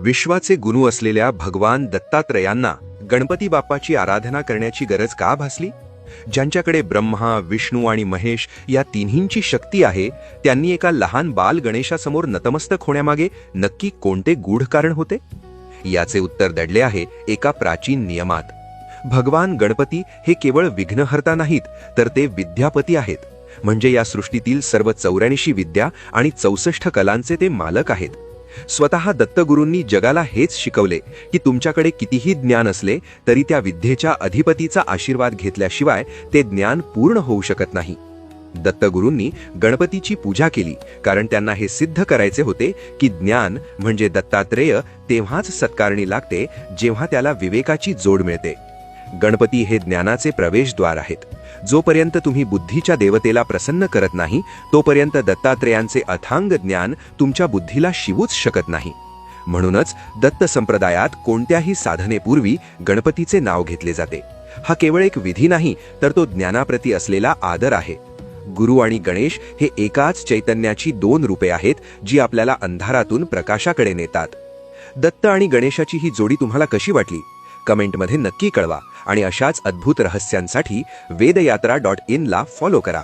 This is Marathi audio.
विश्वाचे गुरु असलेल्या भगवान दत्तात्रयांना गणपती बाप्पाची आराधना करण्याची गरज का भासली? ज्यांच्याकडे ब्रह्मा, विष्णू आणि महेश या तिन्हींची शक्ती आहे, त्यांनी एका लहान बाल गणेशासमोर नतमस्तक होण्यामागे नक्की कोणते गूढ कारण होते? याचे उत्तर दडले आहे एका प्राचीन नियमात. भगवान गणपती हे केवळ विघ्नहर्ता नाहीत, तर ते विद्यापती आहेत. म्हणजे या सृष्टीतील सर्व 84 विद्या आणि 64 कलांचे ते मालक आहेत. स्वतः दत्तगुरूंनी जगाला हेच शिकवले की तुमच्याकडे कितीही ज्ञान असले तरी त्या विद्येच्या अधिपतीचा आशीर्वाद घेतल्याशिवाय ते ज्ञान पूर्ण होऊ शकत नाही. दत्तगुरूंनी गणपतीची पूजा केली कारण त्यांना हे सिद्ध करायचे होते की ज्ञान म्हणजे दत्तात्रेय तेव्हाच सत्कारणी लागते जेव्हा त्याला विवेकाची जोड मिळते. गणपती हे ज्ञानाचे प्रवेशद्वार आहेत. जोपर्यंत तुम्ही बुद्धीच्या देवतेला प्रसन्न करत नाही तोपर्यंत दत्तात्रेयांचे अथांग ज्ञान तुमच्या बुद्धीला शिवूच शकत नाही. म्हणूनच दत्त संप्रदायात कोणत्याही साधनेपूर्वी गणपतीचे नाव घेतले जाते. हा केवळ एक विधी नाही, तर तो ज्ञानाप्रती असलेला आदर आहे. गुरु आणि गणेश हे एकाच चैतन्याची 2 रूपे आहेत जी आपल्याला अंधारातून प्रकाशाकडे नेतात. दत्त आणि गणेशाची ही जोडी तुम्हाला कशी वाटली? कमेंटमध्ये नक्की कळवा आणि अशाच अद्भुत रहस्यांसाठी वेदयात्रा.in ला फॉलो करा.